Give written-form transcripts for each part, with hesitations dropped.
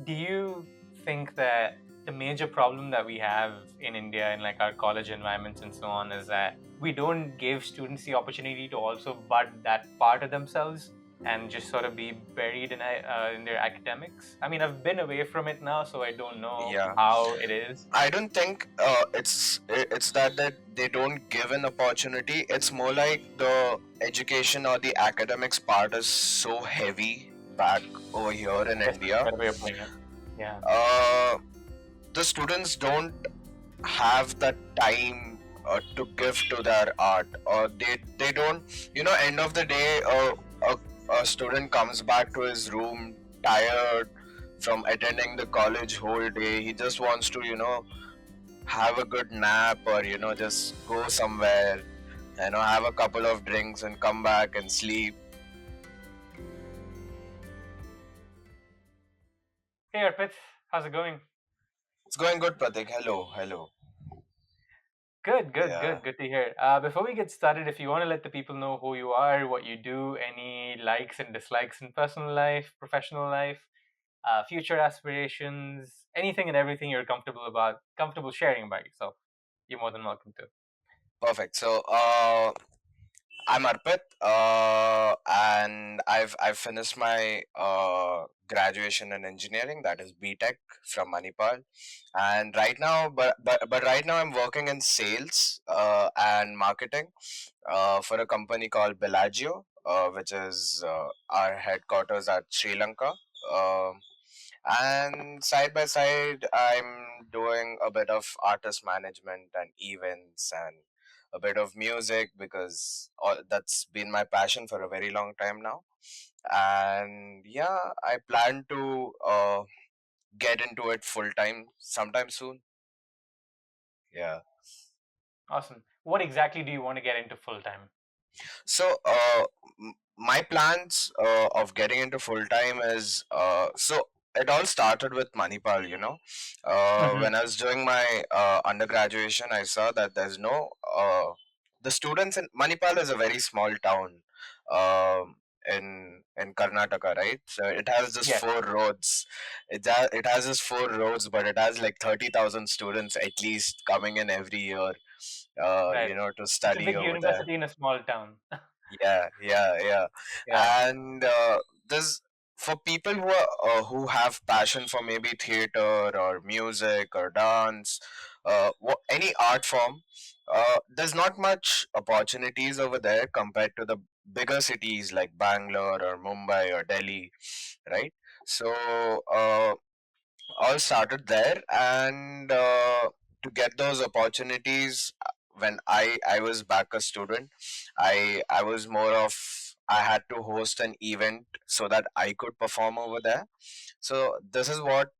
Do you think that the major problem that we have in India in like our college environments and so on is that we don't give students the opportunity to also bud that part of themselves and just sort of be buried in their academics? I mean, I've been away from it now, so I don't know Yeah, how it is. I don't think it's that they don't give an opportunity. It's more like the education or the academics part is so heavy back over here in Yes, that's a India. better way of putting it. Yeah. Uh, the students don't have the time to give to their art, or they don't. End of the day, a student comes back to his room tired from attending the college whole day. He just wants to have a good nap, or just go somewhere, have a couple of drinks and come back and sleep. Hey, Arpith, how's it going? It's going good, Prateek. Hello. Good, good, Yeah. good. Good to hear. Before we get started, if you want to let the people know who you are, what you do, any likes and dislikes in personal life, professional life, future aspirations, anything and everything you're comfortable sharing about yourself, you're more than welcome to. Perfect. So, I'm Arpith, and I've finished my graduation in engineering, that is BTech from Manipal, and right now I'm working in sales and marketing for a company called Bellagio, which is our headquarters at Sri Lanka. Um and side by side, I'm doing a bit of artist management and events and a bit of music, because that's been my passion for a very long time now. And yeah, I plan to get into it full time sometime soon. Yeah. Awesome. What exactly do you want to get into full time? So, my plans of getting into full time is it all started with Manipal. Mm-hmm. When I was doing my undergraduation, I saw that there's no the students in Manipal is a very small town. In Karnataka, right? So it has just Yes, four roads. It has just four roads, but it has like 30,000 students at least coming in every year. right. To It's a study big over there. university in a small town. Yeah. Yeah, And there's for people who have passion for maybe theater or music or dance, any art form. There's not much opportunities over there compared to the bigger cities like Bangalore or Mumbai or Delhi, right? So all started there, and to get those opportunities, when I was back a student, I was more of, I had to host an event so that I could perform over there. So this is what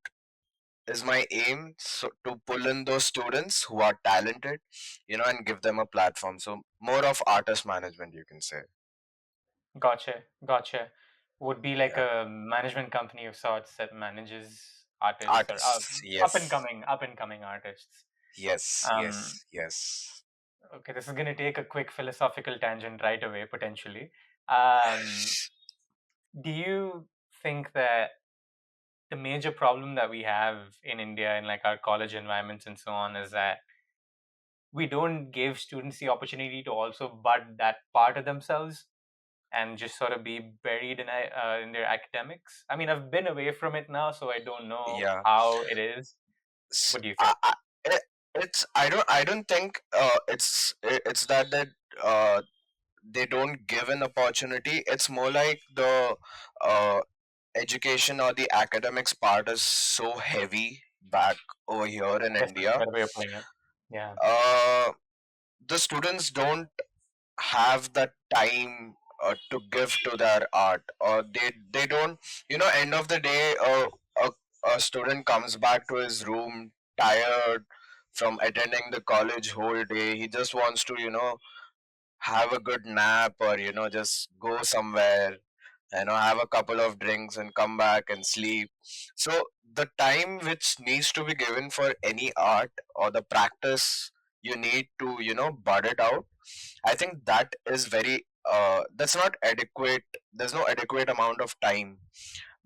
is my aim, so to pull in those students who are talented, and give them a platform. So more of artist management, you can say. gotcha, gotcha. Would be like Yeah. a management company of sorts that manages artists or Artists, yes. up and coming artists. Yes, Um, yes, yes. Okay, this is going to take a quick philosophical tangent right away, potentially. Um, do you think that the major problem that we have in India in like our college environments and so on is that we don't give students the opportunity to also bud that part of themselves and just sort of be buried in their academics? I mean, I've been away from it now, so I don't know Yeah. how it is. s- What do you I, think? I, it, it's I don't think it's that uh, they don't give an opportunity. It's more like the uh, education or the academics part is so heavy back over here in Yes, that's a India. better way of putting it. Yeah. Uh, the students don't have the time to give to their art, or they don't. End of the day, a student comes back to his room tired from attending the college whole day. He just wants to have a good nap, or just go somewhere, have a couple of drinks and come back and sleep. So the time which needs to be given for any art or the practice you need to bud it out, I think that is very that's not adequate. There's no adequate amount of time,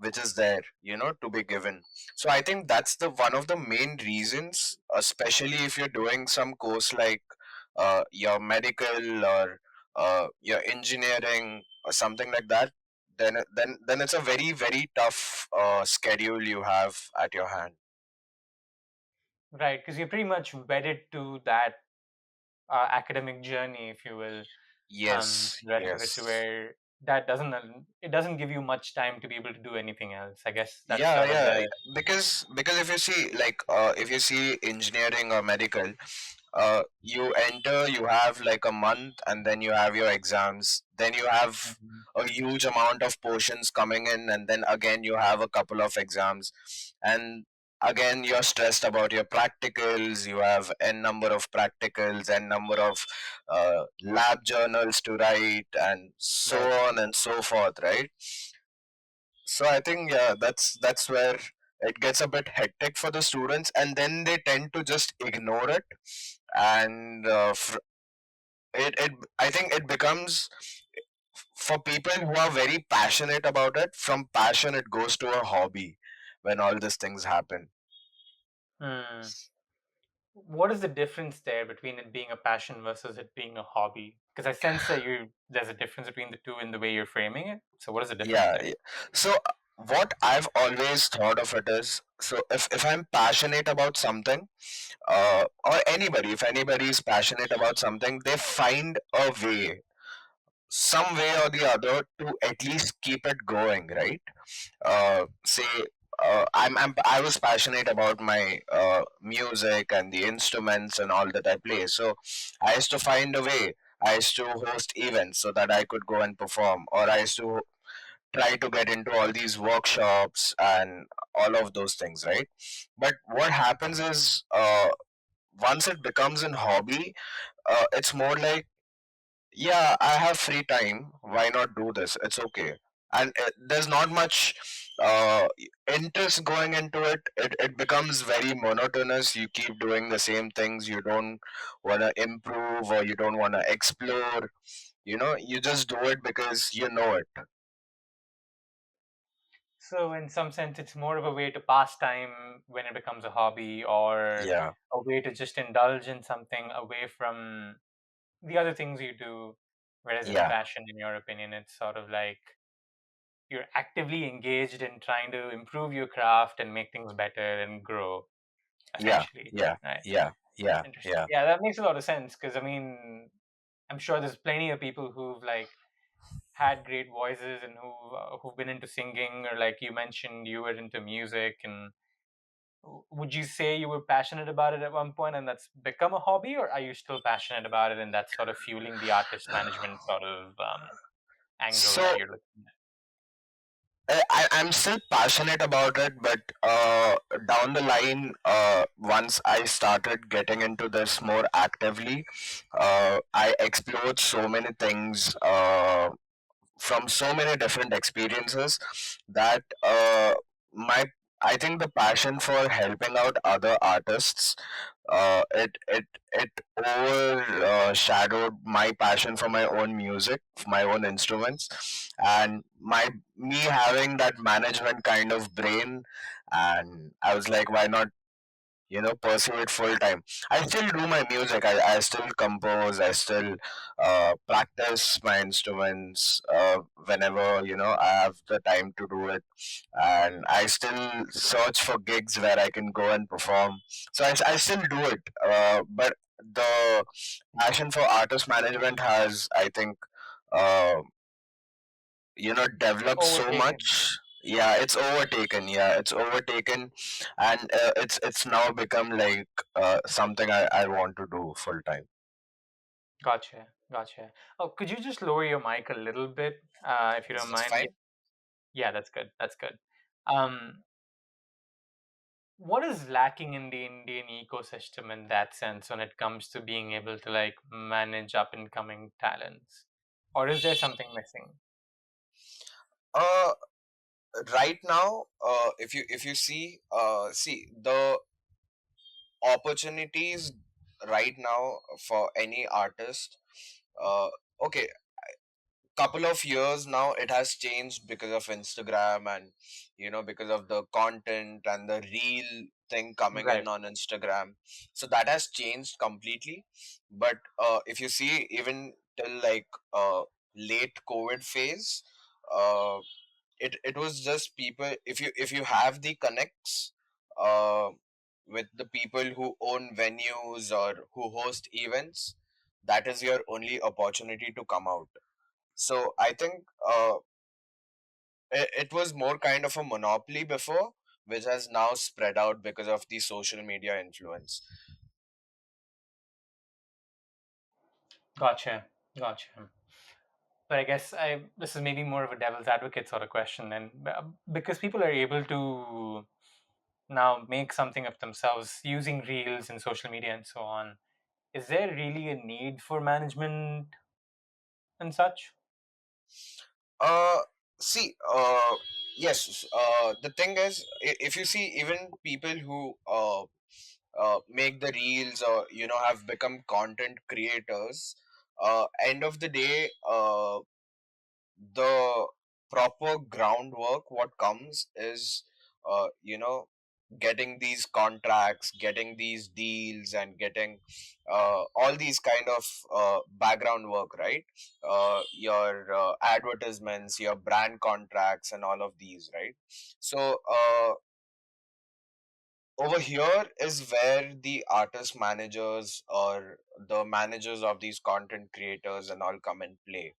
which is there, to be given. So I think that's the one of the main reasons, especially if you're doing some course like your medical or your engineering or something like that. Then it's a very very tough schedule you have at your hand. Right, because you're pretty much wedded to that academic journey, if you will, Yes, for the rest of it, to yes. where that doesn't it doesn't give you much time to be able to do anything else. I guess that's Yeah, sort of yeah. the. Because if you see, like, if you see engineering or medical, you enter, you have like a month, and then you have your exams, then you have Mhm. a huge amount of portions coming in, and then again you have a couple of exams, and again you're stressed about your practicals. You have n number of practicals, n number of lab journals to write, and so Right. on and so forth, right? So I think, yeah, that's where it gets a bit hectic for the students, and then they tend to just ignore it, and it I think it becomes, for people who are very passionate about it, from passion it goes to a hobby when all these things happen. Hmm. What is the difference there between it being a passion versus it being a hobby? Because I sense that there's a difference between the two in the way you're framing it. So what is the difference Yeah, there? yeah. So what I've always thought of it is, so if I'm passionate about something, or anybody, if anybody is passionate about something, they find a way, some way or the other, to at least keep it going, right? Say, I was passionate about my music and the instruments and all that I play. So I used to find a way. I used to host events so that I could go and perform, or I used to try to get into all these workshops and all of those things, right? But what happens is, once it becomes an hobby, it's more like, yeah, I have free time, why not do this, it's okay. And there's not much uh, interest going into it. It becomes very monotonous. You keep doing the same things, you don't want to improve, or you don't want to explore. You just do it because you know it. So in some sense, it's more of a way to pass time when it becomes a hobby, or Yeah, a way to just indulge in something away from the other things you do. Whereas in a yeah, passion, in your opinion, it's sort of like you're actively engaged in trying to improve your craft and make things better and grow, yeah, essentially. yeah, Right. yeah, yeah, Interesting. yeah, Yeah, that makes a lot of sense because I mean, I'm sure there's plenty of people who've like had great voices and who've been into singing, or like you mentioned, you were into music. And would you say you were passionate about it at one point and that's become a hobby, or are you still passionate about it and that's sort of fueling the artist management sort of angle that so you're looking at? I'm still passionate about it, but down the line, once I started getting into this more actively, I explored so many things, from so many different experiences, that my I think the passion for helping out other artists, it overshadowed my passion for my own music, for my own instruments, and me having that management kind of brain. And I was like, why not, pursue it full time. I still do my music. I still compose. I still practice my instruments whenever I have the time to do it, and I still search for gigs where I can go and perform. So I still do it, but the passion for artist management has, I think, uh, developed so Overtaken. much. Yeah, it's overtaken. Yeah, it's overtaken, and it's now become like something I want to do full time. Gotcha, gotcha. Oh, could you just lower your mic a little bit, if you Is don't this mind? fine? Yeah, that's good. That's good. Um, what is lacking in the Indian ecosystem in that sense when it comes to being able to like manage up and coming talents, or is there something missing? uh right now, if you see the opportunities right now for any artist, uh okay, couple of years now it has changed because of Instagram, and because of the content and the reel thing coming Right. in on Instagram. So that has changed completely. But if you see, even till like late COVID phase, uh, it was just people, if you have the connects uh, with the people who own venues or who host events, that is your only opportunity to come out. So I think it was more kind of a monopoly before, which has now spread out because of the social media influence. Gotcha. Gotcha. But I guess this is maybe more of a devil's advocate sort of question then, because people are able to now make something of themselves using reels and social media and so on. Is there really a need for management and such? Uh, See, yes. The thing is, if you see, even people who make the reels, or have become content creators, end of the day, the proper groundwork what comes is getting these contracts, getting these deals, and getting all these kind of background work, right? Your advertisements, your brand contracts, and all of these, right? So over here is where the artist managers or the managers of these content creators and all come in play,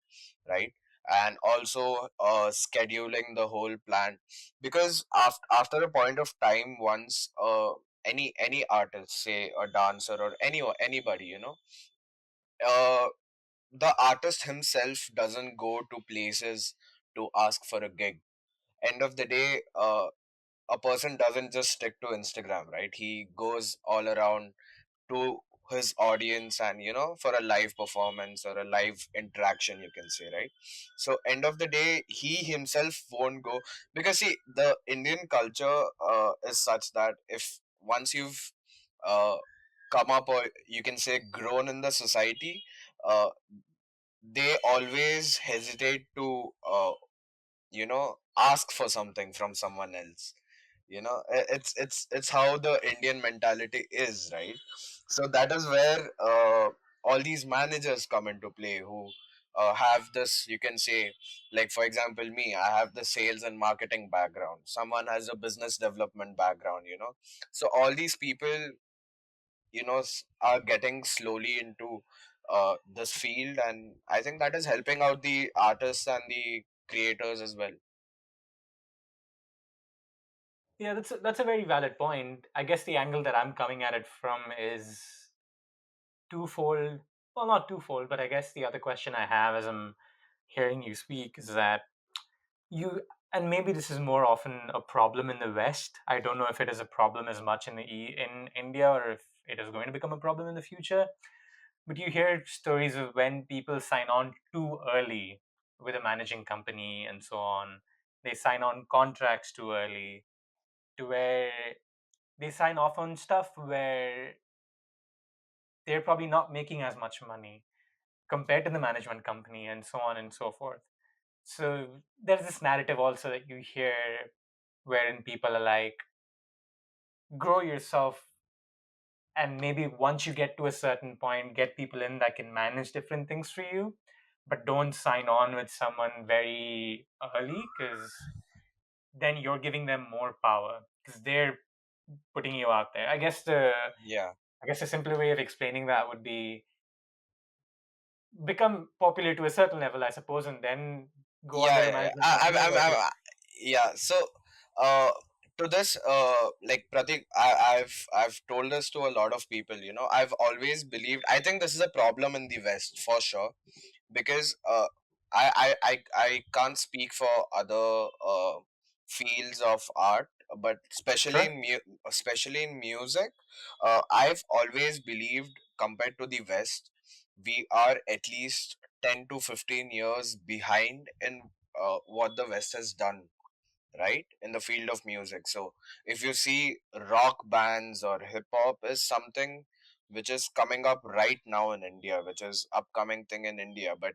right? And also scheduling the whole plan, because after a point of time, once any artist, say a dancer or anybody, uh, the artist himself doesn't go to places to ask for a gig. End of the day, a person doesn't just stick to Instagram, right? He goes all around to his audience, and for a live performance or a live interaction, you can say, right? So end of the day, he himself won't go, because see, the Indian culture is such that if once you've uh, come up, or you can say grown in the society, uh, they always hesitate to ask for something from someone else. It's how the Indian mentality is, right? So that is where all these managers come into play, who have this, you can say, like for example, me, I have the sales and marketing background, someone has a business development background. So all these people are getting slowly into this field, and I think that is helping out the artists and the creators as well. Yeah, that's a very valid point. I guess the angle that I'm coming at it from is twofold. Well, not twofold, but I guess the other question I have as I'm hearing you speak is that you, and maybe this is more often a problem in the West. I don't know if it is a problem as much in India, or if it is going to become a problem in the future. But you hear stories of when people sign on too early with a managing company and so on. They sign on contracts too early, to where they sign off on stuff where they're probably not making as much money compared to the management company and so on and so forth. So there's this narrative also that you hear wherein people are like, grow yourself, and maybe once you get to a certain point, get people in that can manage different things for you, but don't sign on with someone very early, because then you're giving them more power because they're putting you out there. Yeah. I guess a simpler way of explaining that would be become popular to a certain level, I suppose, and then go Yeah, under a yeah, yeah. management company. But Yeah. So, uh, to this, like Pratik, I've told this to a lot of people. I've always believed. I think this is a problem in the West for sure, because I can't speak for other fields of art, but especially sure. in music, I've always believed, compared to the West, we are at least 10 to 15 years behind in what the West has done, right, in the field of music. So if you see, rock bands or hip hop is something which is coming up right now in India, which is upcoming thing in India. But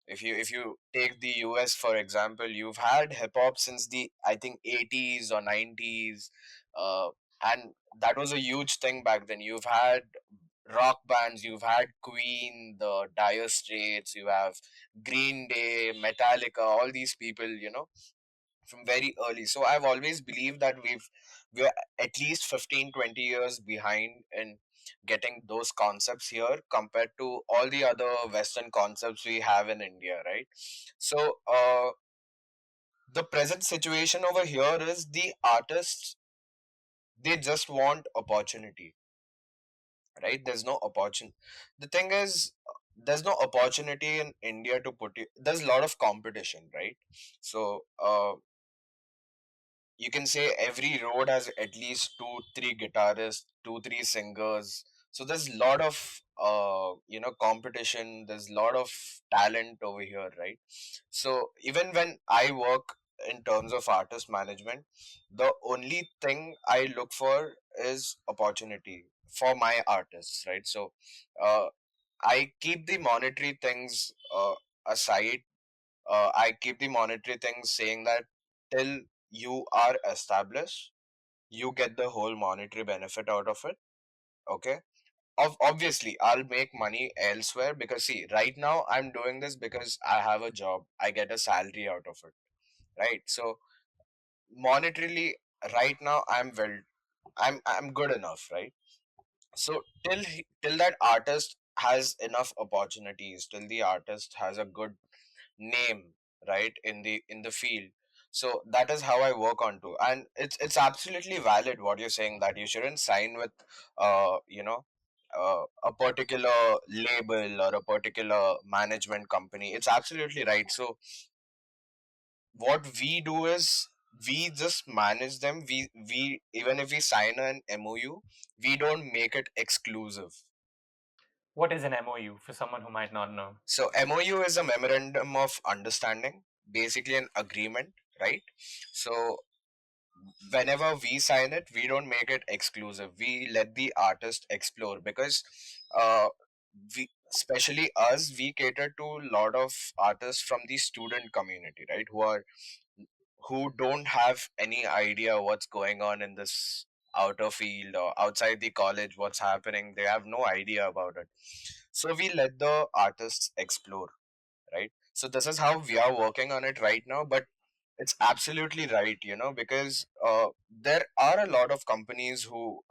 If you take the US for example, you've had hip hop since the, I think, 80s or 90s, uh, and that was a huge thing back then. You've had rock bands, you've had Queen, the Dire Straits, you have Green Day, Metallica, all these people, from very early. So I've always believed that we're at least 15, 20 years behind in getting those concepts here compared to all the other Western concepts we have in India, right? So the present situation over here is the artists, they just want opportunity, right? There's no opportunity. The thing is, there's no opportunity in India to put you. There's a lot of competition, right? So you can say every road has at least two, three guitarists, two, three singers. So there's a lot of competition. There's a lot of talent over here, right? So even when I work in terms of artist management, the only thing I look for is opportunity for my artists, right? So uh, I keep the monetary things aside. I keep the monetary things saying that till you are established, you get the whole monetary benefit out of it. Okay. Obviously, I'll make money elsewhere because see, right now I'm doing this because I have a job. I get a salary out of it, right? So monetarily, right now I'm good enough, right? So till that artist has enough opportunities, till the artist has a good name, right, in the field. So that is how I work on to, and it's absolutely valid what you're saying, that you shouldn't sign with uh you know a particular label or a particular management company. It's absolutely right. So what we do is we just manage them. We even if we sign an MOU, we don't make it exclusive. What is an MOU for someone who might not know? So MOU is a memorandum of understanding, basically an agreement, right? So whenever we sign it, we don't make it exclusive. We let the artist explore because we, especially us, we cater to a lot of artists from the student community, right? Who don't have any idea what's going on in this outer field or outside the college, what's happening. They have no idea about it. So we let the artists explore, right? So this is how we are working on it right now. But it's absolutely right, because there are a lot of companies who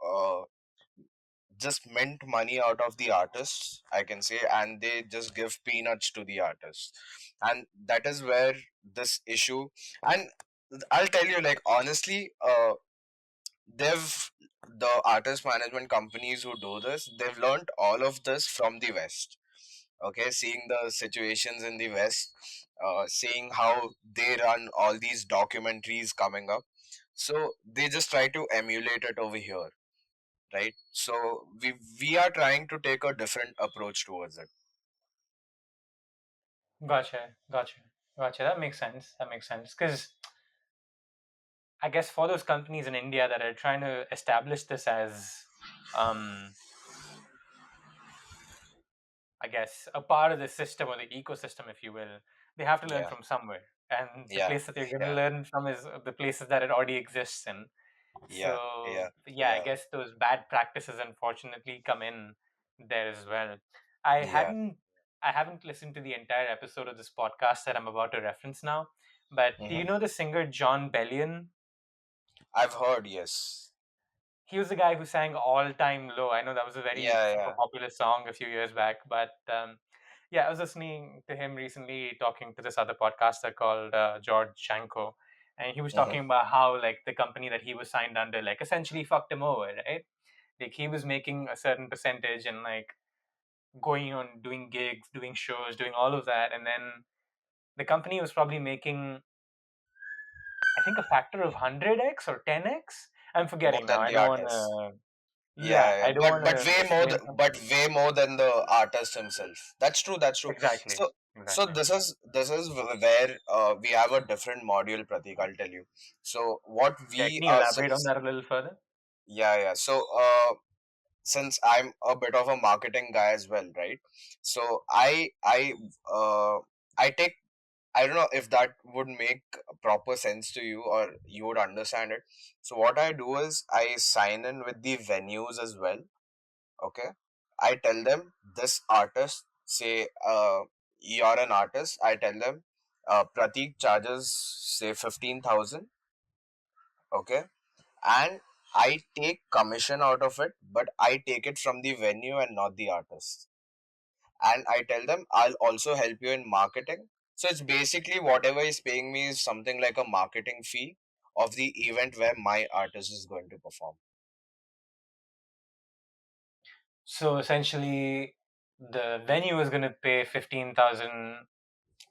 just mint money out of the artists, I can say, and they just give peanuts to the artists, and that is where this issue. And I'll tell you, like, honestly, they've the artist management companies who do this, they've learned all of this from the West. Okay, seeing the situations in the West, seeing how they run all these documentaries coming up, so they just try to emulate it over here, right? So we are trying to take a different approach towards it. Gotcha, gotcha, gotcha. That makes sense. That makes sense. Because I guess for those companies in India that are trying to establish this as, um, I guess, a part of the system or the ecosystem, if you will, they have to learn Yeah, from somewhere. And the yeah, place that they're going to yeah, learn from is the places that it already exists in. yeah, So, yeah, yeah, I yeah, guess those bad practices unfortunately come in there as well. I yeah. hadn't I haven't listened to the entire episode of this podcast that I'm about to reference now, but do you Hmm. know the singer John Bellion? I've heard, yes. He was the guy who sang All Time Low. I know that was a very Yeah, super yeah. popular song a few years back, but yeah, I was listening to him recently talking to this other podcaster called George Shanko, and he was Hmm. talking about how like the company that he was signed under like essentially fucked him over, right? Like he was making a certain percentage and like going on doing gigs, doing shows, doing all of that, and then the company was probably making I think a factor of 100x or 10x. I'm More forgetting now. than I the don't want artist. to. Yeah, Yeah, yeah, I don't but want to misname but something. way more than the artist himself. That's true. That's true. Exactly. So Exactly. this is where we have a different module, Pratik. I'll tell you. So what Yeah, we can you are elaborate on since that a little further? yeah, yeah. So since I'm a bit of a marketing guy as well, right? So uh I take, I don't know if that would make proper sense to you or you would understand it. So what I do is I sign in with the venues as well. Okay. I tell them this artist, say you're an artist, I tell them Prateek charges say 15,000. Okay. And I take commission out of it, but I take it from the venue and not the artist. And I tell them I'll also help you in marketing. So it's basically whatever he's paying me is something like a marketing fee of the event where my artist is going to perform. So essentially, the venue is going to pay 15,000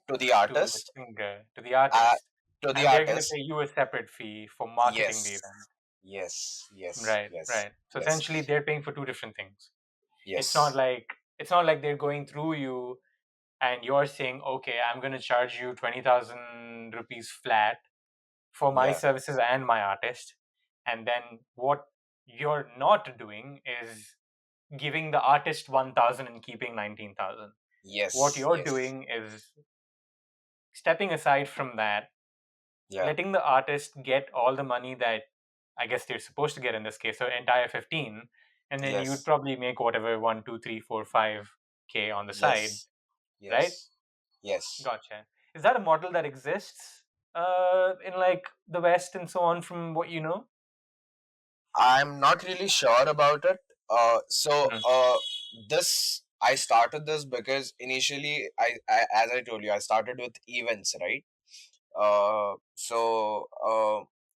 To the to the artist, singer, to the uh, artist, to the and they're going to artist, pay you a separate fee for marketing the yes, event. yes, yes, Right, yes, right. So yes, essentially, they're paying for two different things. It's not yes, like it's not like they're going through you and you're saying, okay, I'm going to charge you 20,000 rupees flat for my yeah, services and my artist. And then what you're not doing is giving the artist 1,000 and keeping 19,000. What yes, you're yes, doing is stepping aside from that, yeah, letting the artist get all the money that I guess they're supposed to get in this case, so entire 15, and then you'd yes, probably make whatever 1, 2, 3, 4, 5K on the side, yes, right? yes, yes. Gotcha. Is that a model that exists in like the West and so on from what you know? I'm not really sure about it. So Mm, this I started this because initially as I told you, I started with events, right?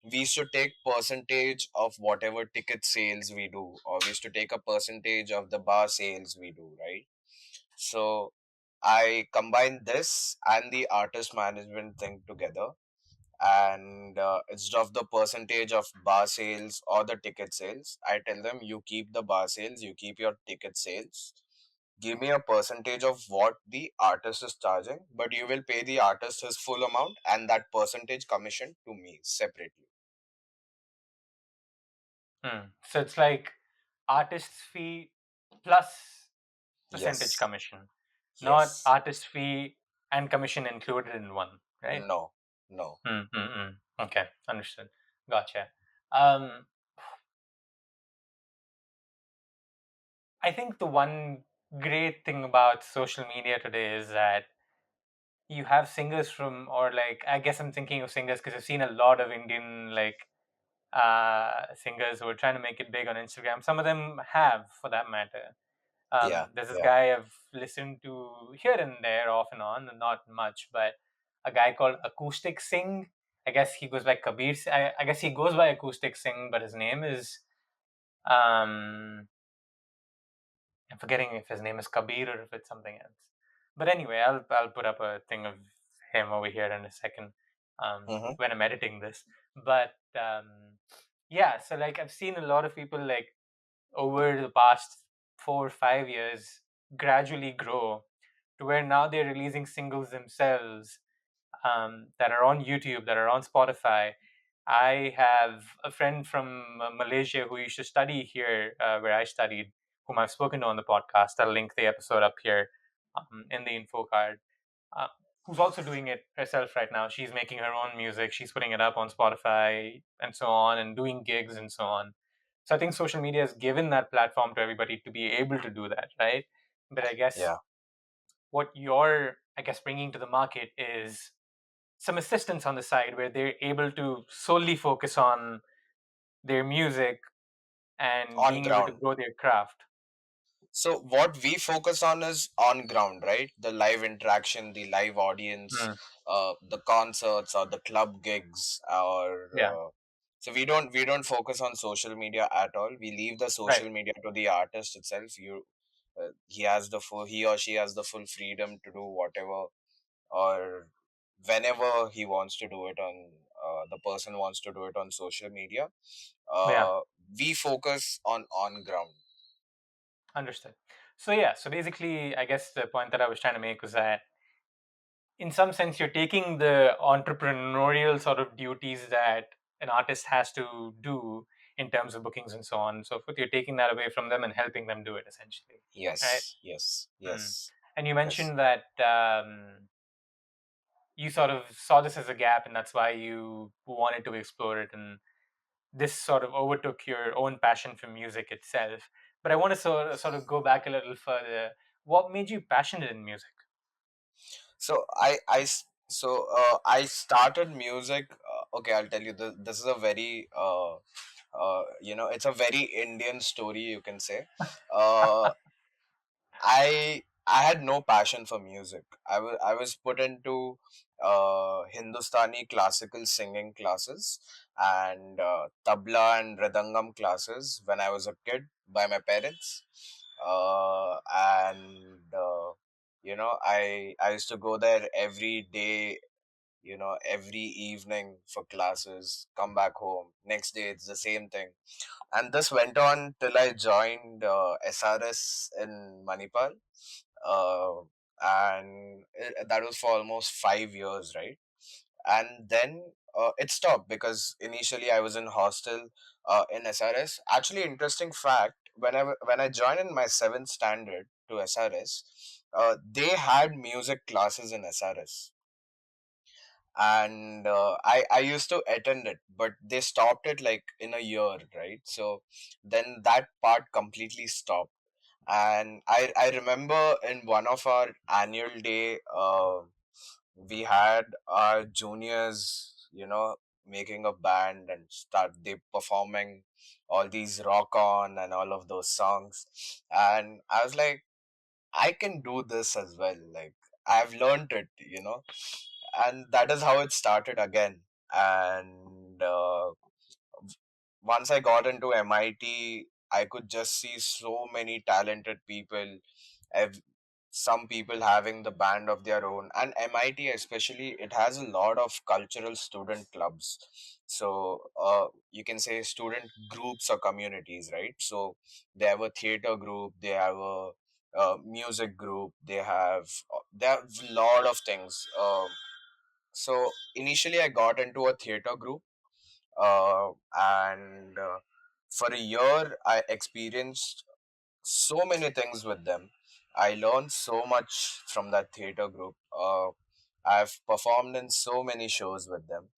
We used to take percentage of whatever ticket sales we do, or we used to take a percentage of the bar sales we do, right? So I combine this and the artist management thing together, and instead of the percentage of bar sales or the ticket sales, I tell them you keep the bar sales, you keep your ticket sales, give me a percentage of what the artist is charging, but you will pay the artist his full amount and that percentage commission to me separately. mm. So it's like artist's fee plus percentage Yes, commission, not yes, artist fee and commission included in one, right? no, no, Mm, mm, mm. Okay, understood. Gotcha. Um, I think the one great thing about social media today is that you have singers from, or like, I guess I'm thinking of singers because I've seen a lot of Indian like singers who are trying to make it big on Instagram. Some of them have, for that matter. yeah, There's this yeah, guy I've listened to here and there, off and on, not much, but a guy called Acoustic Singh. I guess he goes by Kabir. I guess he goes by Acoustic Singh, but his name is um, I'm forgetting if his name is Kabir or if it's something else. But anyway, I'll put up a thing of him over here in a second mm-hmm. when I'm editing this. But yeah, so like I've seen a lot of people like over the past 4 or 5 years gradually grow to where now they're releasing singles themselves that are on YouTube, that are on Spotify. I have a friend from Malaysia who used to study here where I studied, whom I've spoken to on the podcast. I'll link the episode up here in the info card. Uh, who's also doing it herself right now. She's making her own music. She's putting it up on Spotify and so on, and doing gigs and so on. So I think social media has given that platform to everybody to be able to do that, right? But I guess Yeah, what you're, I guess, bringing to the market is some assistance on the side where they're able to solely focus on their music and on being able to ground. grow their craft. So what we focus on is on ground, right? The live interaction, the live audience, Mm, the concerts or the club gigs, or yeah, so we don't focus on social media at all. We leave the right. social media to the artist itself. He or she has the full freedom to do whatever or whenever he wants to do it on. The person wants to do it on social media. Yeah, Uh, we focus on ground. understood. So yeah, so basically, I guess the point that I was trying to make was that in some sense you're taking the entrepreneurial sort of duties that an artist has to do in terms of bookings and so on and so forth. You're taking that away from them and helping them do it essentially, right? Yes, yes, Mm. yes, And you yes. mentioned that you sort of saw this as a gap, and that's why you wanted to explore it, and this sort of overtook your own passion for music itself. But I want to sort of go back a little further. What made you passionate in music? I started music. Okay, I'll tell you. This is a very it's a very Indian story, you can say. Uh, I had no passion for music. I was put into Hindustani classical singing classes and tabla and radangam classes when I was a kid by my parents. And I used to go there every day, every evening for classes, come back home. Next day, it's the same thing. And this went on till I joined SRS in Manipal. Uh, that was for almost 5 years, right? And then it stopped because initially I was in hostel in SRS. Actually, interesting fact, when I joined in my seventh standard to SRS, they had music classes in SRS, and I used to attend it, but they stopped it like in a year, right? So then that part completely stopped. And I remember in one of our annual day, we had our juniors, making a band and start they performing all these rock on and all of those songs. And I was like, I can do this as well. Like, I've learned it, and that is how it started again. And once I got into MIT, I could just see so many talented people. ev- some people having the band of their own, and MIT especially, it has a lot of cultural student clubs. So you can say student groups or communities, right? So they have a theater group, they have a music group, they have a lot of things. So initially I got into a theater group, and for a year I experienced so many things with them. I learned so much from that theater group. I've performed in so many shows with them,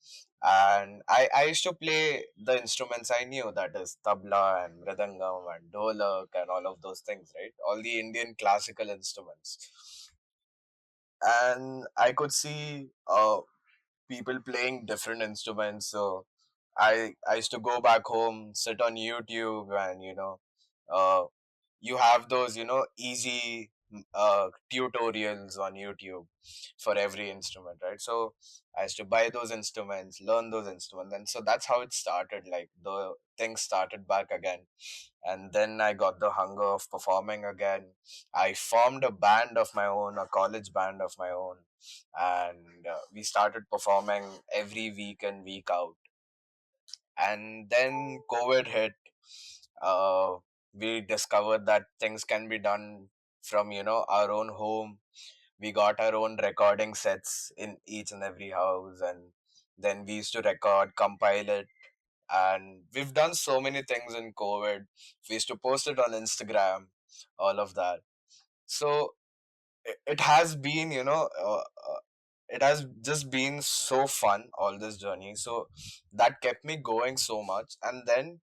and I used to play the instruments I knew, that is tabla and mridangam and dholak and all of those things, right? All the Indian classical instruments. And I could see people playing different instruments. So I used to go back home, sit on YouTube, and uh, you have those easy tutorials on YouTube for every instrument, right? So I used to buy those instruments, learn those instruments, and so that's how it started. Like the thing started back again, and then I got the hunger of performing again. I formed a band of my own, a college band of my own, and we started performing every week and week out. And then COVID hit. uh, we discovered that things can be done from our own home. We got our own recording sets in each and every house, and then we used to record, compile it, and we've done so many things in COVID. We used to post it on Instagram, all of that. So it has been, it has just been so fun, all this journey. So that kept me going so much. And then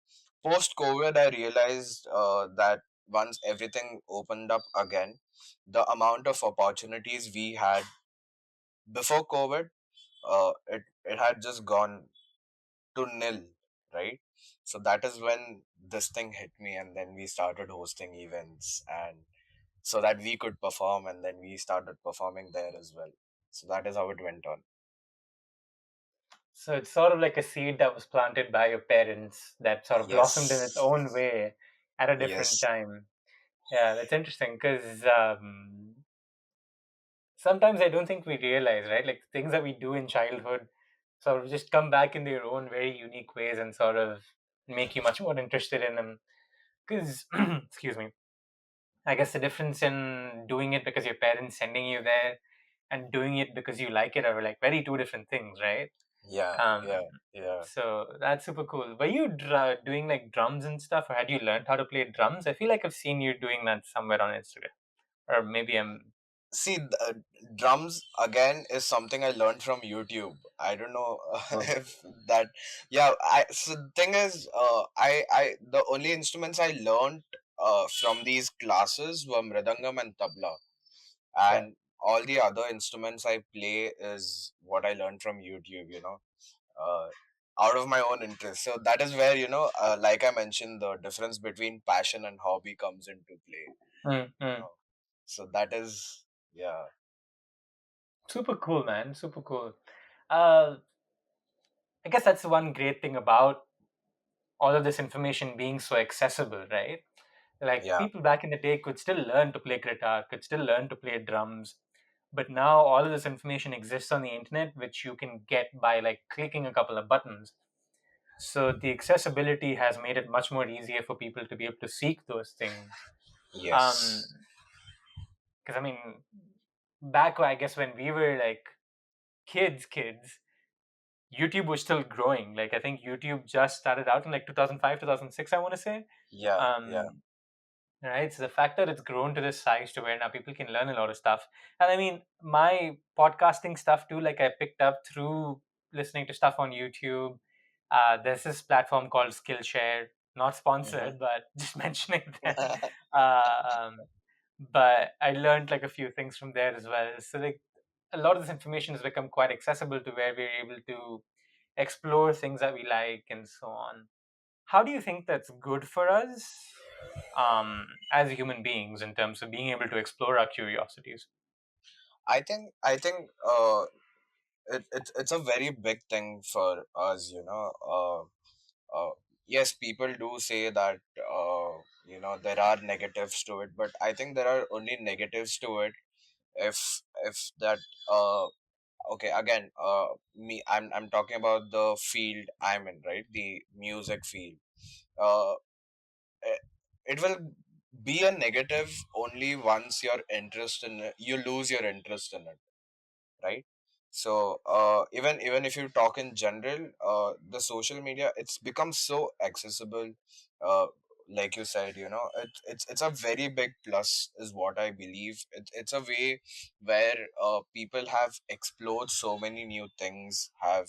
post COVID, I realized that once everything opened up again, the amount of opportunities we had before COVID, it had just gone to nil, right? So that is when this thing hit me, and then we started hosting events, and so that we could perform, and then we started performing there as well. So that is how it went on. So it's sort of like a seed that was planted by your parents that sort of blossomed in its Yes. own way at a different Yes. time. Yeah, that's interesting because sometimes I don't think we realize, right? Like things that we do in childhood sort of just come back in their own very unique ways and sort of make you much more interested in them. Because, excuse me, I guess the difference in doing it because your parents sending you there and doing it because you like it are like very two different things, right? Yeah. Um, Yeah. Yeah. so that's super cool. Were you doing like drums and stuff, or had you learned how to play drums? I feel like I've seen you doing that somewhere on Instagram, or maybe I'm. See, drums again is something I learned from YouTube. I don't know Oh, if that. Yeah, I. So the thing is, the only instruments I learned from these classes were mridangam and tabla, yeah. and all the other instruments I play is what I learned from YouTube. Uh, out of my own interest. So that is where like I mentioned, the difference between passion and hobby comes into play. Mm, You mm. know, so that is, yeah. Super cool, man. Super cool. Uh, I guess that's one great thing about all of this information being so accessible, right? Like Yeah. people back in the day could still learn to play guitar, could still learn to play drums, but now all of this information exists on the internet, which you can get by like clicking a couple of buttons. So the accessibility has made it much more easier for people to be able to seek those things. Yes. Because I mean, back I guess when we were like kids, YouTube was still growing. Like I think YouTube just started out in like 2005, 2006, I want to say. Yeah. Yeah. Um, right. So the fact that it's grown to this size to where now people can learn a lot of stuff. And I mean, my podcasting stuff too, like I picked up through listening to stuff on YouTube. There's this platform called Skillshare, not Hmm. sponsored, but just mentioning them. Um, but I learned like a few things from there as well. So like a lot of this information has become quite accessible to where we're able to explore things that we like and so on. How do you think that's good for us as human beings in terms of being able to explore our curiosities? I think it's a very big thing for us. Yes, people do say that there are negatives to it, but I think there are only negatives to it if that okay, again, I'm talking about the field I'm in, right? The music field. uh it, it will be a negative only once your interest in it, you lose your interest in it, right? So even if you talk in general, the social media, it's become so accessible. uh, like you said, it's a very big plus is what I believe. It's a way where people have explored so many new things, have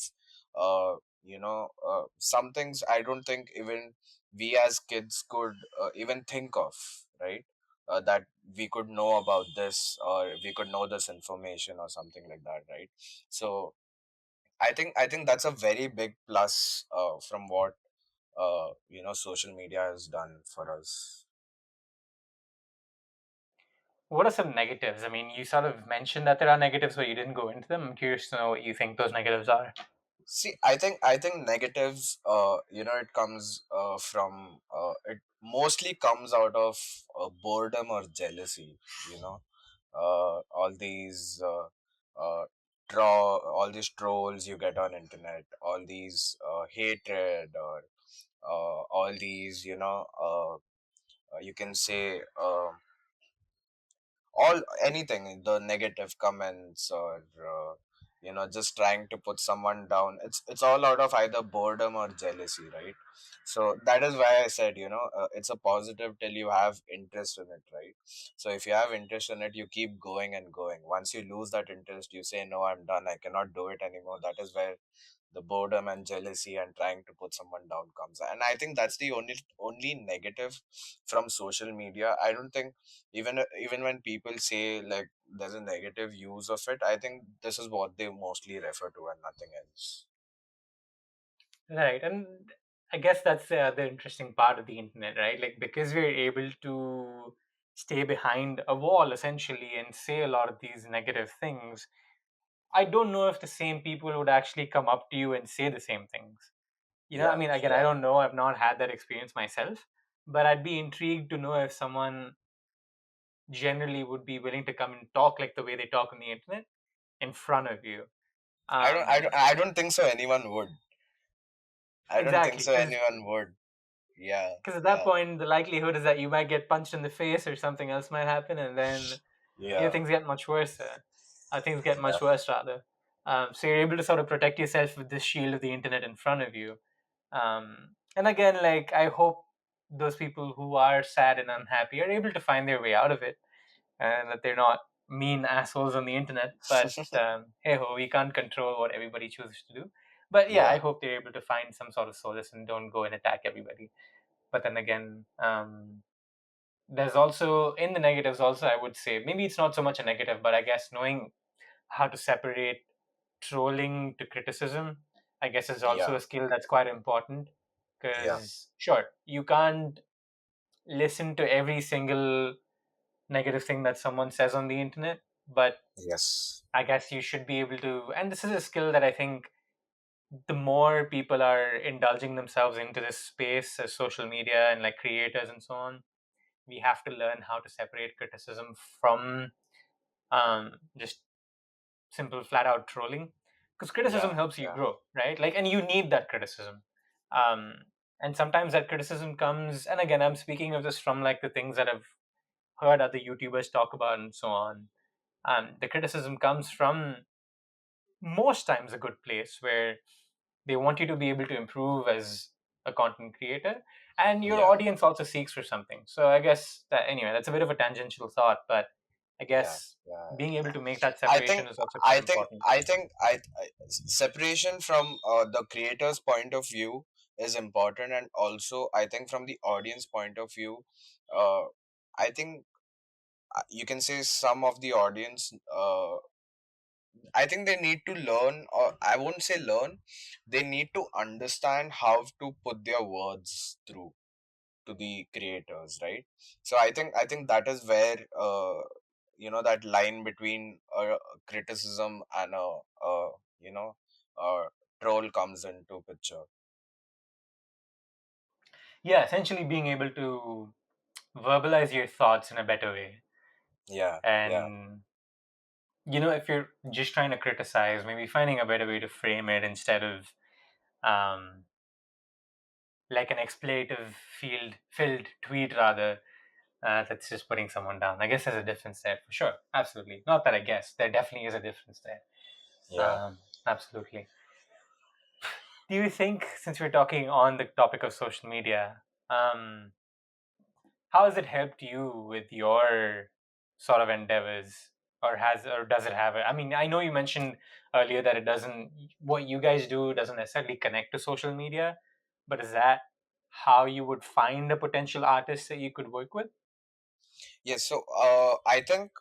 some things I don't think even we as kids could even think of, right? That we could know about this, or we could know this information or something like that, right? So I think that's a very big plus from what social media has done for us. What are some negatives? I mean, you sort of mentioned that there are negatives, but you didn't go into them. I'm curious to know what you think those negatives are. See, I think negatives, it comes from it mostly comes out of boredom or jealousy, you know all these all these trolls you get on internet, all these hatred, or all these you can say all anything, the negative comments, or just trying to put someone down. It's all out of either boredom or jealousy, right? So that is why I said, it's a positive till you have interest in it, right? So if you have interest in it, you keep going and going. Once you lose that interest, you say, no, I'm done, I cannot do it anymore. That is where the boredom and jealousy and trying to put someone down comes. And I think that's the only negative from social media. I don't think, even when people say like there's a negative use of it, I think this is what they mostly refer to and nothing else. Right. And I guess that's the other interesting part of the internet, right? Like, because we're able to stay behind a wall essentially and say a lot of these negative things, I don't know if the same people would actually come up to you and say the same things. I Yeah, mean, again, I yeah. don't know. I've not had that experience myself, but I'd be intrigued to know if someone generally would be willing to come and talk like the way they talk on the internet in front of you. I don't think so anyone would. I don't think Exactly, so anyone would. Yeah, because at that yeah, point, the likelihood is that you might get punched in the face or something else might happen, and then yeah, things get much worse. Things get yeah. much worse rather. So you're able to sort of protect yourself with this shield of the internet in front of you. And again, like I hope those people who are sad and unhappy are able to find their way out of it, and that they're not. mean assholes on the internet. But hey ho, we can't control what everybody chooses to do. But yeah, I Yeah, hope they're able to find some sort of solace and don't go and attack everybody. But then again, there's also in the negatives. Also, I would say maybe it's not so much a negative, but I guess knowing how to separate trolling to criticism, I guess, is also yeah, a skill that's quite important. yeah. Because sure, you can't listen to every single negative thing that someone says on the internet, but Yes. I guess you should be able to. And this is a skill that I think the more people are indulging themselves into this space as social media and like creators and so on, we have to learn how to separate criticism from just simple flat out trolling, because criticism Yeah, helps you yeah, grow, right? Like, and you need that criticism. um and sometimes that criticism comes, and again, I'm speaking of this from like the things that I've heard other YouTubers talk about and so on. The criticism comes from most times a good place where they want you to be able to improve as a content creator, and your yeah, audience also seeks for something. So I guess that, anyway, that's a bit of a tangential thought, but I yeah, guess yeah. being able to make that I separation think, is also quite I think, important. separation from the creator's point of view is important, and also I think from the audience point of view, uh, I think you can say some of the audience. I think they need to learn, or I won't say learn. They need to understand how to put their words through to the creators, right? So I think that is where that line between criticism and you know a troll comes into picture. Yeah, essentially being able to verbalize your thoughts in a better way. Yeah, yeah, And, if you're just trying to criticize, maybe finding a better way to frame it instead of um, like an expletive filled tweet, rather, that's just putting someone down. I guess there's a difference there for sure. Absolutely. Not that I guess, there definitely is a difference there. yeah. Absolutely. Do you think, since we're talking on the topic of social media, um, how has it helped you with your sort of endeavors, or does it have it? I mean, I know you mentioned earlier that it doesn't. What you guys do doesn't necessarily connect to social media, but is that how you would find a potential artist that you could work with? Yes. So I think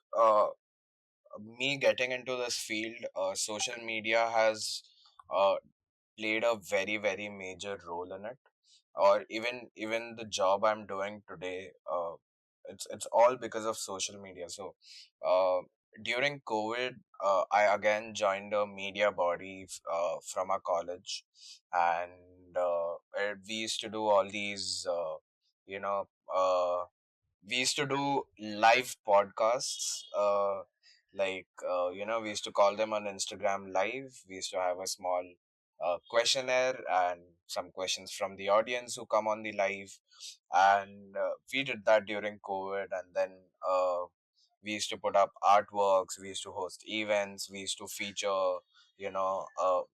me getting into this field, social media has uh, played a very very major role in it, or even the job I'm doing today. It's all because of social media. So uh, during COVID, I again joined a media body from our college, and we used to do all these you know we used to do live podcasts, we used to call them on Instagram live. We used to have a small questionnaire and some questions from the audience who come on the live, and we did that during COVID. And then we used to put up artworks, we used to host events, we used to feature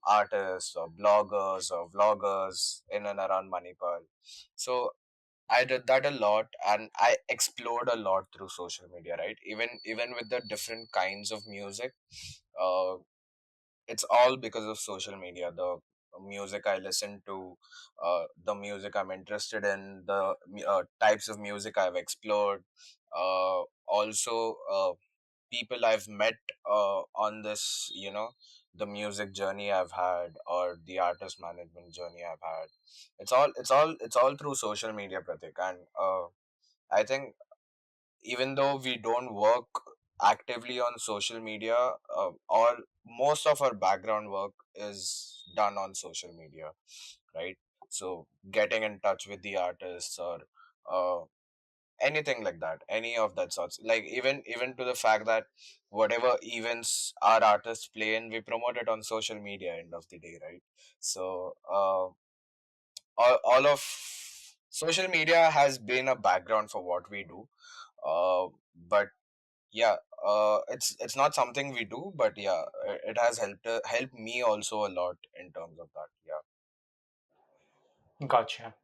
artists or bloggers or vloggers in and around Manipal. So I did that a lot, and I explored a lot through social media, right? Even with the different kinds of music, uh, it's all because of social media. The music I listen to, the music I'm interested in, the types of music I've explored, also people I've met on this, the music journey I've had, or the artist management journey I've had. It's all through social media, Pratik. And I think even though we don't work actively on social media, all most of our background work is done on social media, right? So getting in touch with the artists, or uh, anything like that, any of that sorts, like even to the fact that whatever events our artists play in, we promote it on social media end of the day, right? So all of social media has been a background for what we do, but yeah, it's not something we do, but yeah, it has helped me also a lot in terms of that. Yeah. Gotcha.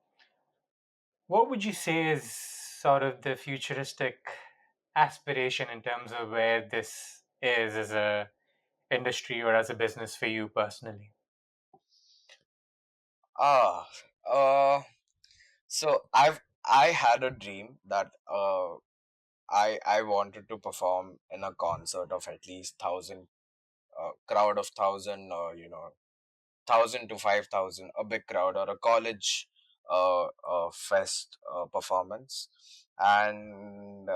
What would you say is sort of the futuristic aspiration in terms of where this is as a industry or as a business for you personally? Ah, uh, I had a dream that I wanted to perform in a concert of at least thousand, crowd of thousand, or 1,000 to 5,000, a big crowd, or a college fest performance. And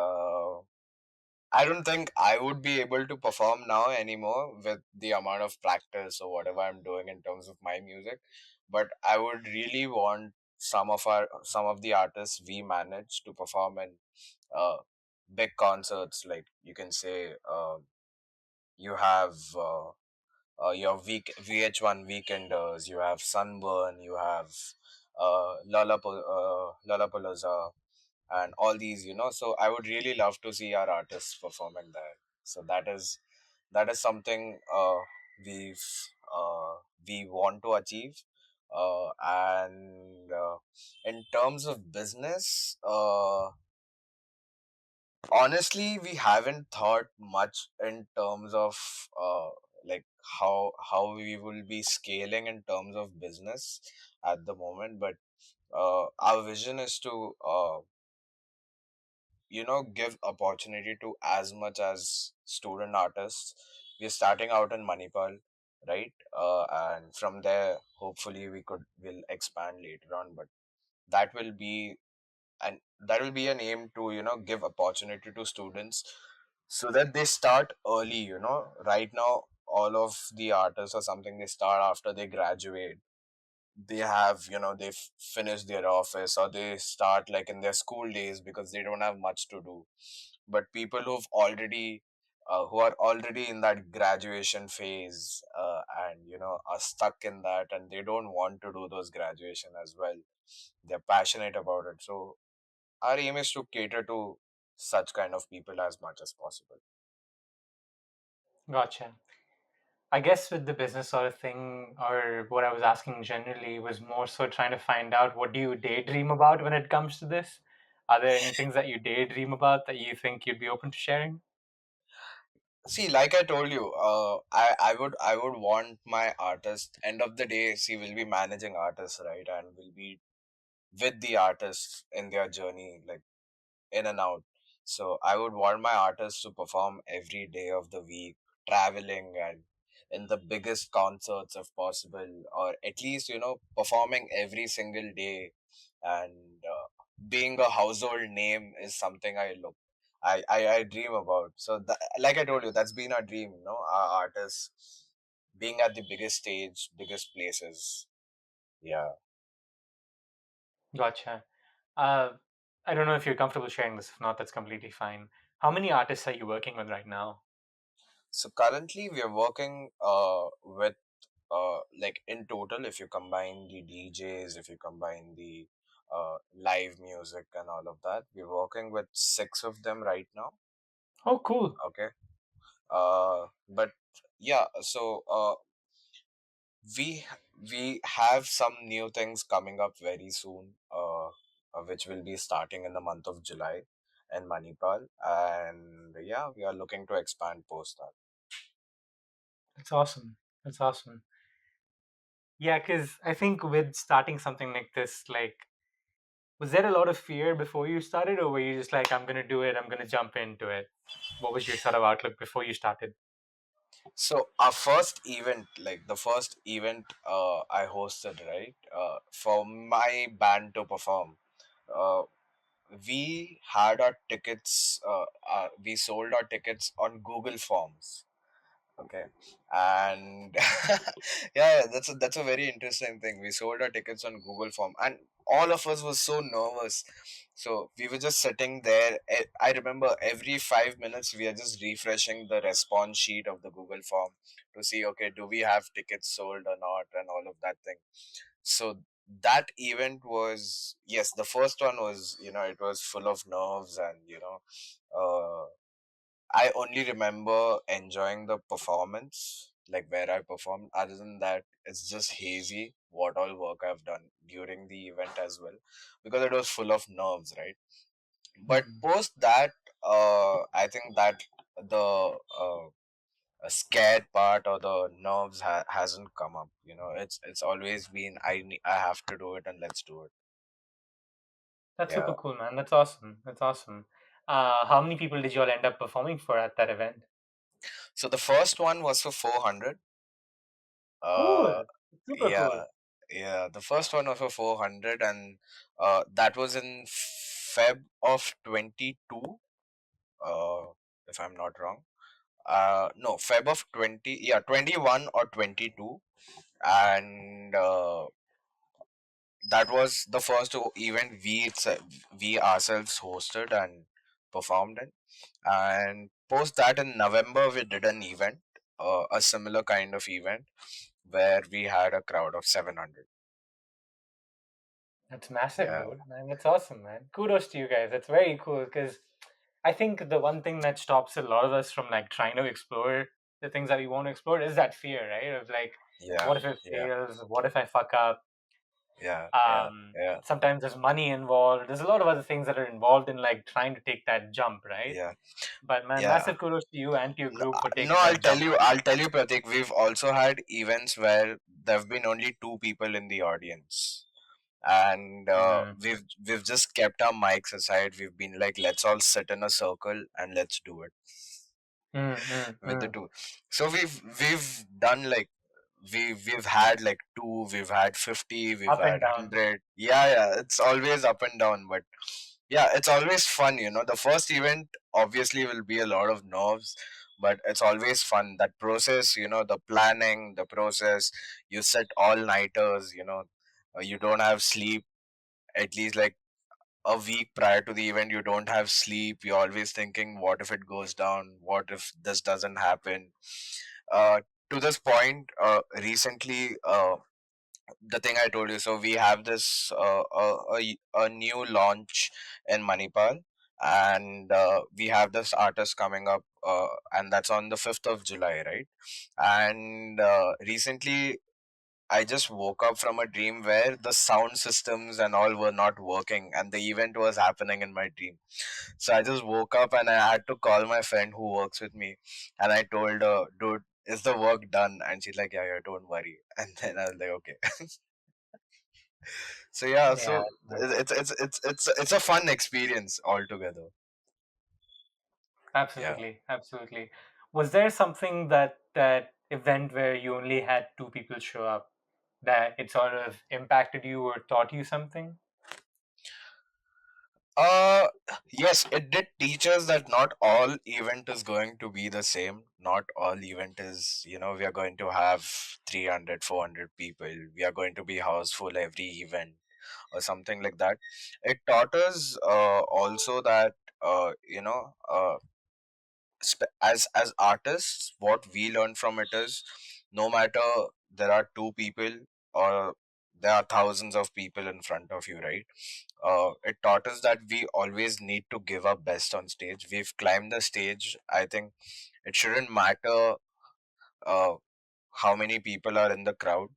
I don't think I would be able to perform now anymore with the amount of practice or whatever I'm doing in terms of my music. But I would really want some of the artists we manage to perform in uh, big concerts. Like you can say, you have your VH1 Weekenders, you have Sunburn, you have Lollapalooza, and all these. So I would really love to see our artists performing there. So that is something we've we want to achieve. And in terms of business, honestly, we haven't thought much in terms of like how we will be scaling in terms of business at the moment. But our vision is to give opportunity to as much as student artists. We're starting out in Manipal, right? And from there, hopefully, will expand later on. But that will be and that will be an aim to give opportunity to students so that they start early. Right now, all of the artists or something, they start after they graduate. They have they've finished their office, or they start like in their school days because they don't have much to do. But people who are already in that graduation phase, and are stuck in that, and they don't want to do those graduation as well. They're passionate about it. So our aim is to cater to such kind of people as much as possible. Gotcha. I guess with the business sort of thing, or what I was asking generally, was more so trying to find out what do you daydream about when it comes to this? Are there any things that you daydream about that you think you'd be open to sharing? See, like I told you, I would want my artist. End of the day, see, we'll be managing artists, right, and we'll be with the artists in their journey, like in and out. So I would want my artists to perform every day of the week, traveling and in the biggest concerts if possible, or at least performing every single day. And being a household name is something I dream about. So like I told you, that's been our dream. Our artists being at the biggest stage, biggest places. Yeah. Gotcha. Uh, I don't know if you're comfortable sharing this. If not, that's completely fine. How many artists are you working with right now? So currently we are working with like in total, if you combine the DJs, if you combine the live music and all of that, we're working with six of them right now. Oh, cool. Okay. But yeah, so we we have some new things coming up very soon, which will be starting in the month of July in Manipal, and yeah, we are looking to expand post that. That's awesome. That's awesome. Yeah, because I think with starting something like this, like, was there a lot of fear before you started, or were you just like, I'm gonna do it, I'm gonna jump into it? What was your sort of outlook before you started? So our first event, like the first event I hosted, right, for my band to perform, uh, we had our tickets. We sold our tickets on Google Forms. Okay, and yeah, that's a very interesting thing. We sold our tickets on Google Form, and all of us was so nervous. So we were just sitting there. I remember every 5 minutes we are just refreshing the response sheet of the Google Form to see, okay, do we have tickets sold or not, and all of that thing. So that event was, yes, the first one was, it was full of nerves, and uh, I only remember enjoying the performance, like where I performed. Other than that, it's just hazy what all work I've done during the event as well, because it was full of nerves, right? But Mhm. post that, I think that the scared part or the nerves hasn't come up. It's always been I have to do it and let's do it. That's Yeah. super cool, man. That's awesome. That's awesome. How many people did you all end up performing for at that event? So the first one was for 400. Uh, Cool. Super cool. yeah, yeah. The first one was for 400, and that was in Feb of 22. Uh, if I'm not wrong. No, Feb of 20. Yeah, 21 or 22, and that was the first event we ourselves hosted and performed in. And post that in November, we did an event, a similar kind of event where we had a crowd of 700. That's massive, Yeah, dude. Man, that's awesome, man. Kudos to you guys. That's very cool because I think the one thing that stops a lot of us from like trying to explore the things that we want to explore is that fear, right? Of like, yeah, what if it yeah, fails? What if I fuck up? yeah, yeah, yeah, Sometimes there's money involved. There's a lot of other things that are involved in like trying to take that jump, right? yeah, But man, yeah. massive kudos to you and to your No, group for no, taking that jump. I'll tell you, Pratik. We've also had events where there have been only two people in the audience, and Mm, we've just kept our mics aside. We've been like, let's all sit in a circle and let's do it with the mm. two. So we've done like we've had like two, we've had 50, we've Up had and down. 100. Yeah, it's always up and down, but yeah, it's always fun. The first event obviously will be a lot of nerves, but it's always fun. That process, the planning, the process. You set all nighters. You don't have sleep at least like a week prior to the event. You don't have sleep. You're always thinking, what if it goes down? What if this doesn't happen? uh, to this point, recently, the thing I told you, so we have this a new launch in Manipal, and we have this artist coming up, and that's on the 5th of July, right? And recently I just woke up from a dream where the sound systems and all were not working, and the event was happening in my dream. So I just woke up and I had to call my friend who works with me, and I told her, "Dude, is the work done?" And she's like, "Yeah, yeah, don't worry." And then I was like, "Okay." So yeah, Yeah, so it's a fun experience altogether. Yeah. absolutely, absolutely. Was there something that event where you only had two people show up that it sort of impacted you or taught you something? Uh, yes, it did teach us that not all event is going to be the same. Not all event is, we are going to have 300, 400 people. We are going to be house full every event or something like that. It taught us also that, as artists, what we learn from it is no matter there are two people or there are thousands of people in front of you, right? It taught us that we always need to give our best on stage. We've climbed the stage. I think it shouldn't matter uh, how many people are in the crowd,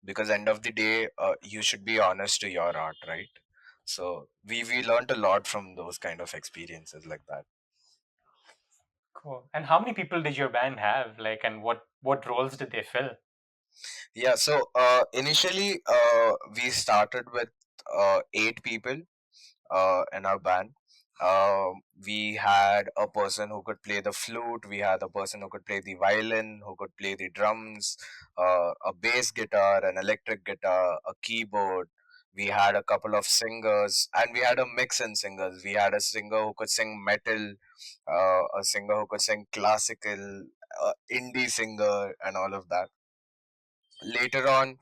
because end of the day, you should be honest to your art, right? So we learned a lot from those kind of experiences like that. Cool. And how many people did your band have? Like, and what roles did they fill? Yeah, so initially we started with 8 people in our band. We had a person who could play the flute, we had a person who could play the violin, who could play the drums, a bass guitar, an electric guitar, a keyboard. We had a couple of singers, and we had a mix in singers. We had a singer who could sing metal, a singer who could sing classical, indie singer, and all of that. Later on,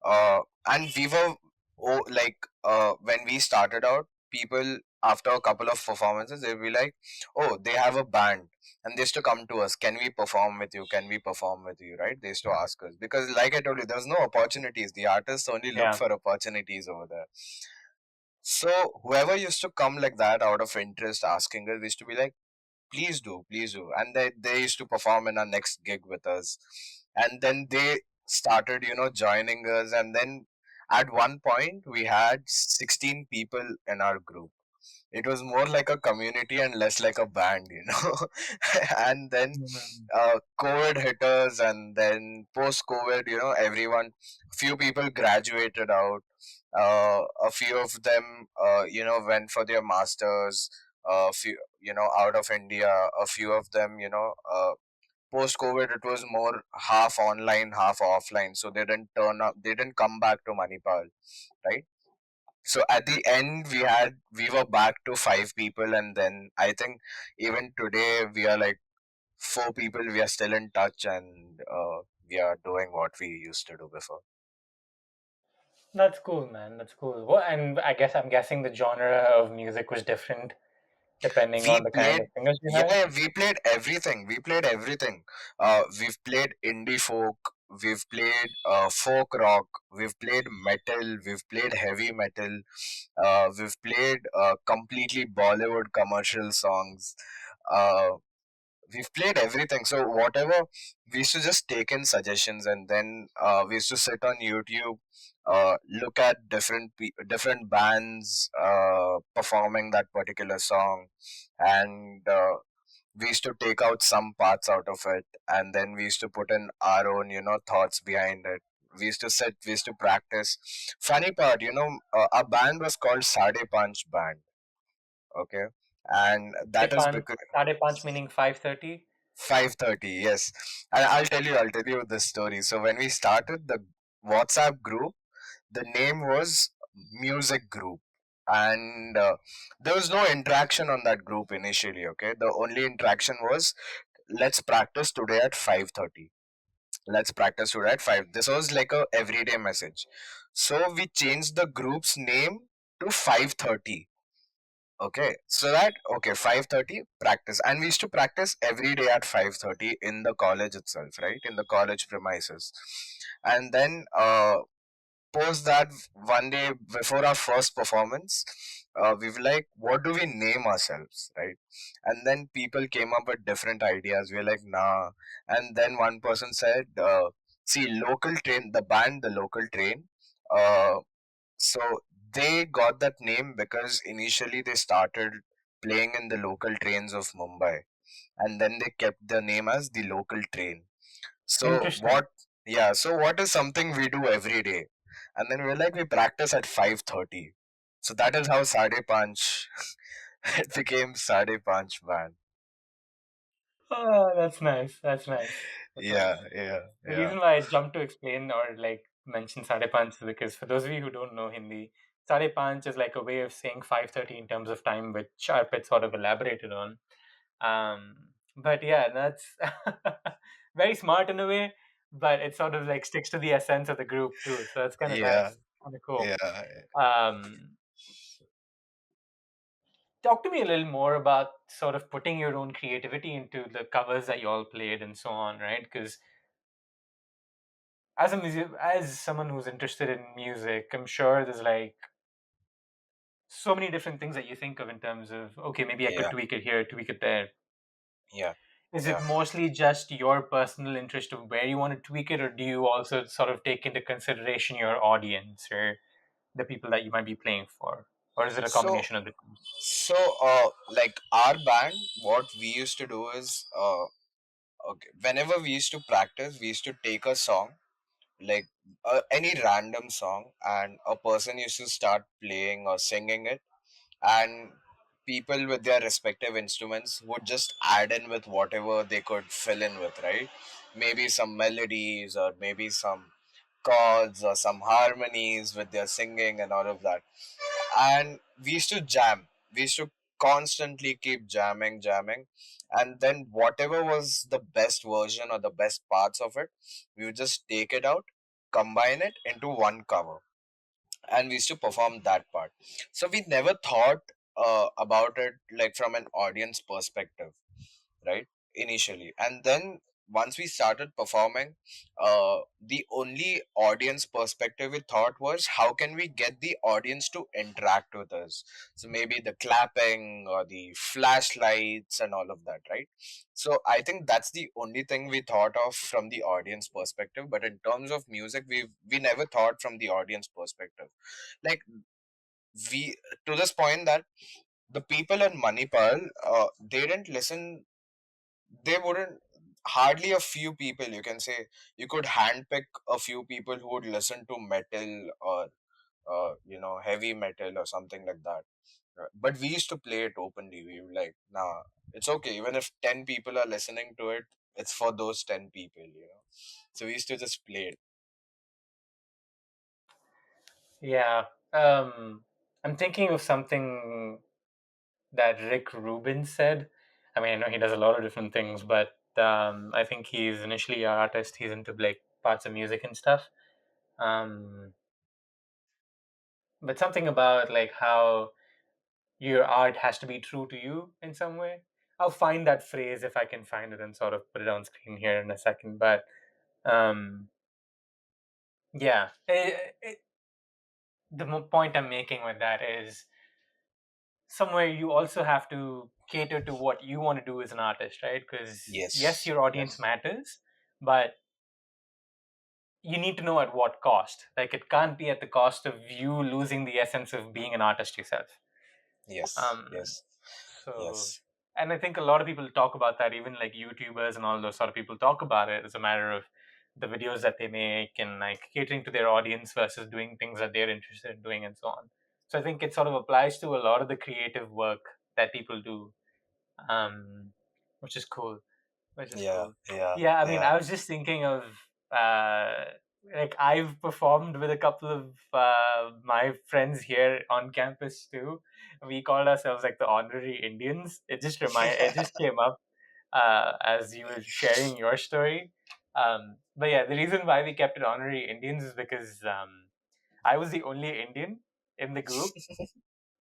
uh, and we were when we started out, people after a couple of performances they'd be like, oh, they have a band, and they used to come to us, can we perform with you, can we perform with you, right? They used to ask us because, like I told you, there's no opportunities. The artists only look Yeah. for opportunities over there. So whoever used to come like that out of interest asking us, we used to be like, please do, and they used to perform in our next gig with us. And then they started joining us, and then at one point we had 16 people in our group. It was more like a community and less like a band, you know. And then Mhm. COVID hit us, and then post COVID, you know, everyone, few people graduated out. A few of them, you know, went for their masters. A few, you know, out of India. A few of them, you know, post COVID, it was more half online, half offline. So they didn't turn up. They didn't come back to Manipal, right? So at the end, we were back to five people, and then I think even today we are like four people. We are still in touch, and we are doing what we used to do before. That's cool, man. That's cool. Well, and I'm guessing the genre of music was different depending We on the kind played, of singers you yeah, had. yeah, we played everything. We played everything. We've played indie folk. We've played folk rock. We've played metal. We've played heavy metal. We've played completely Bollywood commercial songs. Uh, we've played everything. So whatever, we used to just take in suggestions, and then we used to sit on YouTube, look at different bands performing that particular song, and we used to take out some parts out of it, and then we used to put in our own, you know, thoughts behind it. We used to sit, we used to practice. Funny part, you know, our band was called Sade Panch Band. Okay, and that is because Sade Panch meaning 5:30. 5:30, yes. And I'll tell you this story. So when we started the WhatsApp group, the name was Music Group. And there was no interaction on that group initially, okay? The only interaction was, let's practice today at 5:30. Let's practice today at 5. This was like a everyday message. So we changed the group's name to 5:30. Okay, so that, okay, 5:30 practice, and we used to practice every day at 5:30 in the college itself, right, in the college premises. And then post that, one day before our first performance, we were like, what do we name ourselves, right? And then people came up with different ideas. We were like, nah. And then one person said, see, local train, the band, the local train. Uh, so they got that name because initially they started playing in the local trains of Mumbai, and then they kept the name as the local train. So Interesting. what? Yeah. So what is something we do every day? And then we're like, we practice at 5:30. So that is how Sade Panch it became Sade Panch band. Oh, that's nice. That's nice. That's Yeah, nice. yeah, The yeah, reason why I jumped to explain or like mention Sade Panch is because for those of you who don't know Hindi, Sade Panch is like a way of saying 5:30 in terms of time, which Arpit sort of elaborated on. But yeah, that's very smart in a way, but it sort of like sticks to the essence of the group too. So that's kind of yeah, nice, kind of cool. yeah, Um, Talk to me a little more about sort of putting your own creativity into the covers that you all played and so on, right? Because as someone who's interested in music, I'm sure there's like so many different things that you think of in terms of okay, maybe I could yeah, tweak it here, tweak it there. yeah, Is it yeah. mostly just your personal interest of where you want to tweak it, or do you also sort of take into consideration your audience or the people that you might be playing for, or is it a So, combination of the two? like our band, what we used to do is, okay, whenever we used to practice, we used to take a song, like any random song, and a person used to start playing or singing it, and people with their respective instruments would just add in with whatever they could fill in with, right? Maybe some melodies, or maybe some chords, or some harmonies with their singing and all of that. And we used to jam. We used to constantly keep jamming, and then whatever was the best version or the best parts of it, we would just take it out, combine it into one cover, and we used to perform that part. So we never thought about it like from an audience perspective, right, initially. And then once we started performing, the only audience perspective we thought was, how can we get the audience to interact with us? So maybe the clapping or the flashlights and all of that, right? So I think that's the only thing we thought of from the audience perspective. But in terms of music, we never thought from the audience perspective. Like, we, to this point that the people in Manipal, they didn't listen. They wouldn't. Hardly a few people, you can say, you could handpick a few people who would listen to metal or heavy metal or something like that. But we used to play it openly. We were like, nah, it's okay. Even if 10 people are listening to it, it's for those 10 people. So we used to just play it. Yeah. I'm thinking of something that Rick Rubin said. I mean, I know he does a lot of different things, but I think he's initially an artist. He's into like parts of music and stuff. Um, but something about like how your art has to be true to you in some way. I'll find that phrase if I can find it and sort of put it on screen here in a second. But um, yeah, point I'm making with that is somewhere you also have to cater to what you want to do as an artist, right? Because yes, Yes, your audience yes, matters, but you need to know at what cost. Like it can't be at the cost of you losing the essence of being an artist yourself. yes, Um, yes, so, yes, and I think a lot of people talk about that, even like YouTubers and all those sort of people talk about it as a matter of the videos that they make and like catering to their audience versus doing things that they're interested in doing and so on. So I think it sort of applies to a lot of the creative work that people do, um, which is cool. Which is yeah, cool. yeah, Yeah, I mean, yeah. I was just thinking of uh, like I've performed with a couple of my friends here on campus too. We called ourselves like the honorary Indians. It just came up as you were sharing your story. But yeah, the reason why we kept it honorary Indians is because I was the only Indian in the group,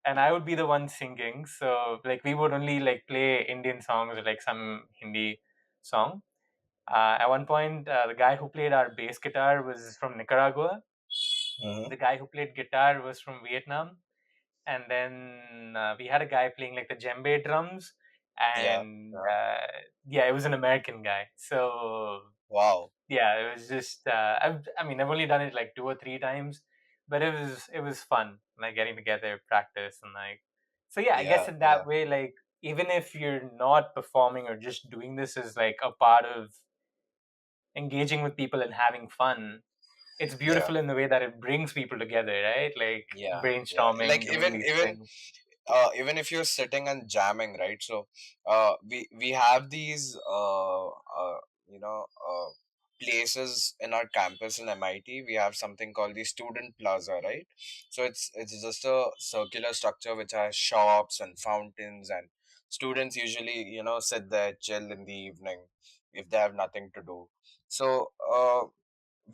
and I would be the one singing. So like we would only like play Indian songs or like some Hindi song. At one point, the guy who played our bass guitar was from Nicaragua. Hmm. The guy who played guitar was from Vietnam, and then we had a guy playing like the djembe drums, Yeah, and yeah. yeah, it was an American guy. So Wow. yeah, it was just I mean I've only done it like 2 or 3 times, but it was fun like getting together, practice, and like so yeah, I guess Yeah, in yeah, that way, like even if you're not performing or just doing this as like a part of engaging with people and having fun, it's yeah, beautiful in the way that it brings people together, right? Like yeah, yeah. Like brainstorming, doing these things. even if you're sitting and jamming, right? So we have these you know uh, places in our campus in MIT. We have something called the student plaza, right? So it's just a circular structure which has shops and fountains, and students usually sit there, chill in the evening if they have nothing to do. So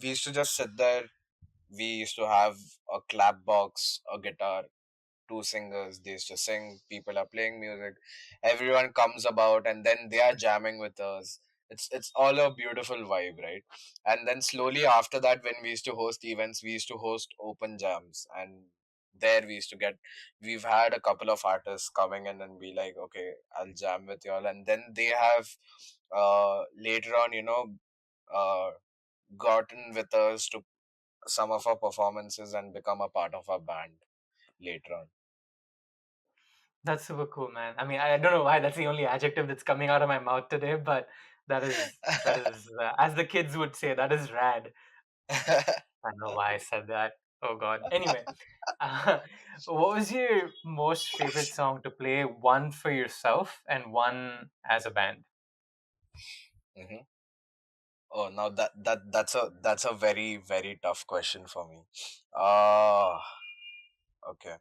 we used to just sit there. We used to have a clap box, a guitar, two singers. They used to sing. People are playing music. Everyone comes about, and then they are jamming with us. It's all a beautiful vibe, right? And then slowly after that, when we used to host events, we used to host open jams, and there we used to get. We've had a couple of artists coming in and be like, okay, I'll jam with y'all, and then they have later on, uh, gotten with us to some of our performances and become a part of our band later on. That's super cool, man. I mean, I don't know why that's the only adjective that's coming out of my mouth today, but that is as the kids would say, that is rad. I don't know why I said that. Oh god. Anyway, uh, what was your most favorite song to play? One for yourself and one as a band. Hmm. Oh, now that's a very very tough question for me. Uh okay.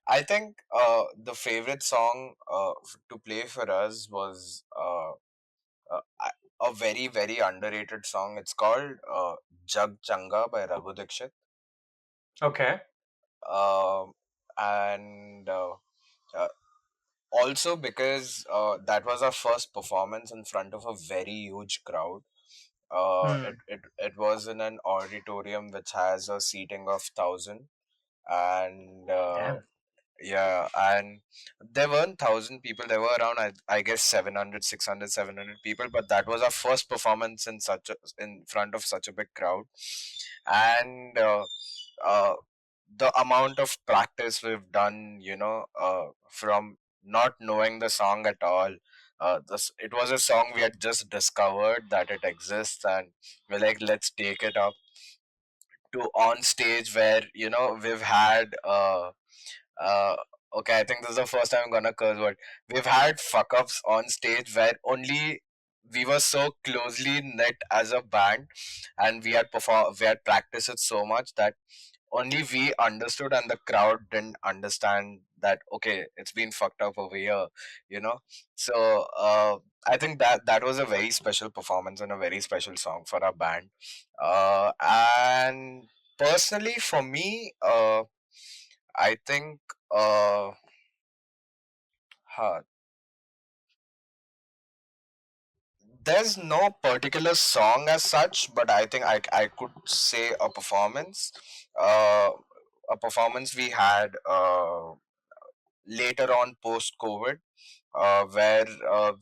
I think the favorite song to play for us was a very very underrated song. It's called Jag Changa by Raghu Dixit. Okay. Um and uh, Also because that was our first performance in front of a very huge crowd. Hmm. It was in an auditorium which has a seating of 1,000, and Damn. yeah, and there weren't 1,000 people. There were around I guess 700, 600, 700 people. But that was our first performance in front of such a big crowd, and uh, the amount of practice we've done, from not knowing the song at all. It was a song we had just discovered that it exists, and we're like, let's take it up to on stage where we've had uh okay, I think this is the first time I'm gonna curse word. We've had fuck ups on stage where only we were so closely knit as a band, and we had practiced it so much that only we understood and the crowd didn't understand that, okay, it's been fucked up over here, you know so I think that was a very special performance and a very special song for our band. And personally for me, I think uh huh, there's no particular song as such, but I think I could say uh a performance we had later on post COVID, where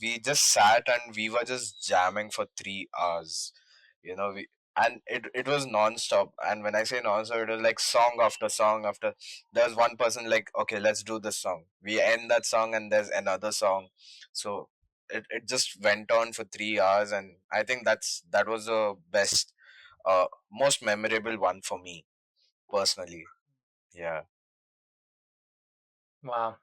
we just sat and we were just jamming for 3 hours. You know, it was non-stop. And when I say non-stop, it was like song after song after. There's one person like, okay, let's do this song. We end that song and there's another song. So it just went on for 3 hours, and I think that was the best, most memorable one for me personally. Yeah. Wow.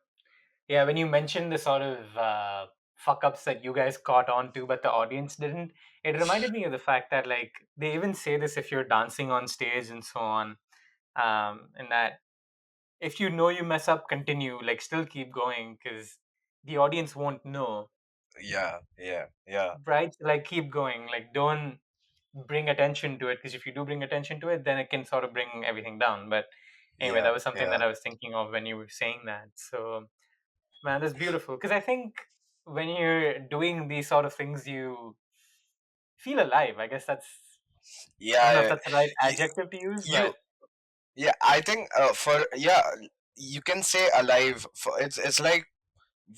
Yeah, when you mentioned the sort of fuck ups that you guys caught on to, but the audience didn't, it reminded me of the fact that, like, they even say this if you're dancing on stage and so on. And that if you know you mess up, continue, like, still keep going because the audience won't know, Yeah. Yeah. Yeah. right? Like, keep going, like, don't bring attention to it because if you do bring attention to it, then it can sort of bring everything down. But anyway, that Yeah. was something Yeah. that I was thinking of when you were saying that. So, man, that's beautiful. Because I think when you're doing these sort of things, you feel alive. I guess that's, I don't know if Yeah. that's the right You, adjective to use, you but yeah, I think for yeah, you can say alive. For it's like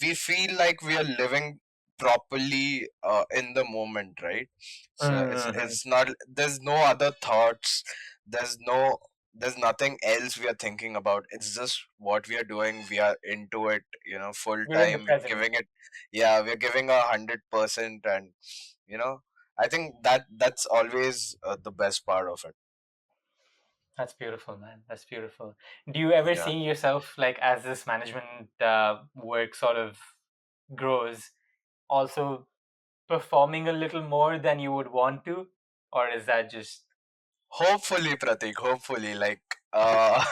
we feel like we are living properly in the moment, right? So Mhm. it's not, there's no other thoughts, there's no there's nothing else we are thinking about. It's just what we are doing. We are into it, full We're in the time. We're present. giving it, yeah, we're giving 100%, and you know, I think that's always the best part of it. That's beautiful, man. That's beautiful. Do you ever Yeah. see yourself, like, as this management work sort of grows, also performing a little more than you would want to? Or is that just. Hopefully, Pratik. Hopefully, like uh,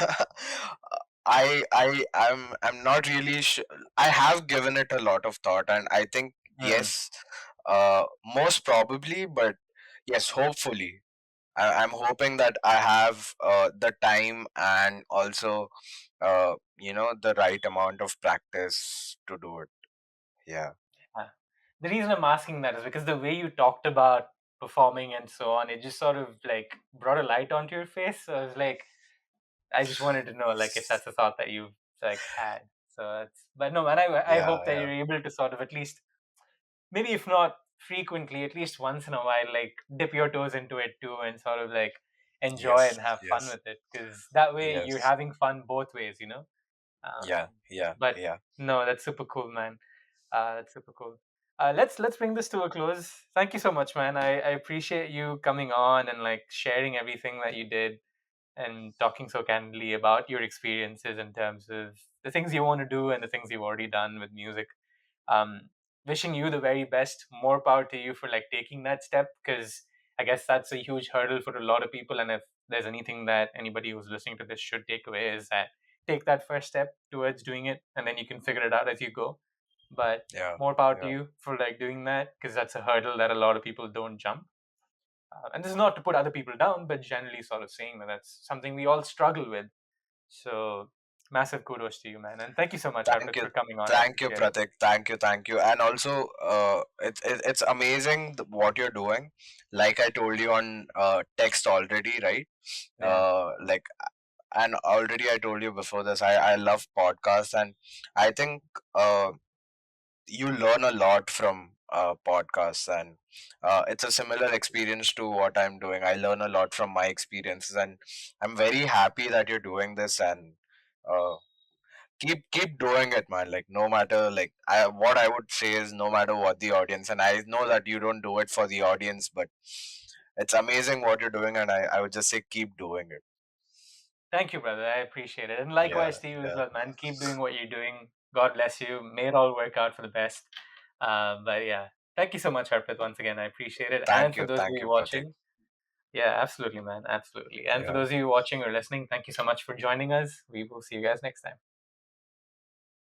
I'm not really sure. I have given it a lot of thought, and I think Hmm. yes, most probably, but yes, hopefully. I'm hoping that I have the time and also the right amount of practice to do it. Yeah. Uh, the reason I'm asking that is because the way you talked about performing and so on, it just sort of like brought a light onto your face. So I was like, I just wanted to know, like, if that's a thought that you've like had. So that's, but no, man, I Yeah. hope that Yeah. you're able to sort of at least, maybe if not frequently, at least once in a while, like dip your toes into it too and sort of like enjoy Yes. and have fun Yes. with it because that way you're Yes. having fun both ways, you know. Yeah. Yeah. But Yeah. no, that's super cool, man. That's super cool. Let's bring this to a close. Thank you so much, man. I appreciate you coming on and like sharing everything that you did and talking so candidly about your experiences in terms of the things you want to do and the things you've already done with music. um, Wishing you the very best. More power to you for like taking that step because I guess that's a huge hurdle for a lot of people. And if there's anything that anybody who's listening to this should take away is that take that first step towards doing it, and then you can figure it out as you go. But Yeah. more power to Yeah. you for like doing that because that's a hurdle that a lot of people don't jump. And this is not to put other people down, but generally sort of saying that that's something we all struggle with. So massive kudos to you, man, and thank you so much, Thank Arpit, you. for coming on. I Thank you, appreciate it. Pratik. Thank you. Thank you. And also, it's amazing what you're doing. Like I told you on text already, right? Yeah. Like, and already I told you before this, I love podcasts, and I think you learn a lot from podcasts, and it's a similar experience to what I'm doing. I learn a lot from my experiences, and I'm very happy that you're doing this, and uh, keep doing it, man. Like, no matter, like, what I would say is, no matter what the audience, and I know that you don't do it for the audience, but it's amazing what you're doing, and I would just say keep doing it. Thank you, brother. I appreciate it. And Yeah, likewise to you as yeah. well, man. Keep doing what you're doing. God bless you. May it all work out for the best. But yeah, thank you so much, Arpith, once again. I appreciate it. And for those of Thank you you, Prateek. watching, yeah, absolutely, man. Absolutely. And for Yeah. those of you watching or listening, thank you so much for joining us. We will see you guys next time.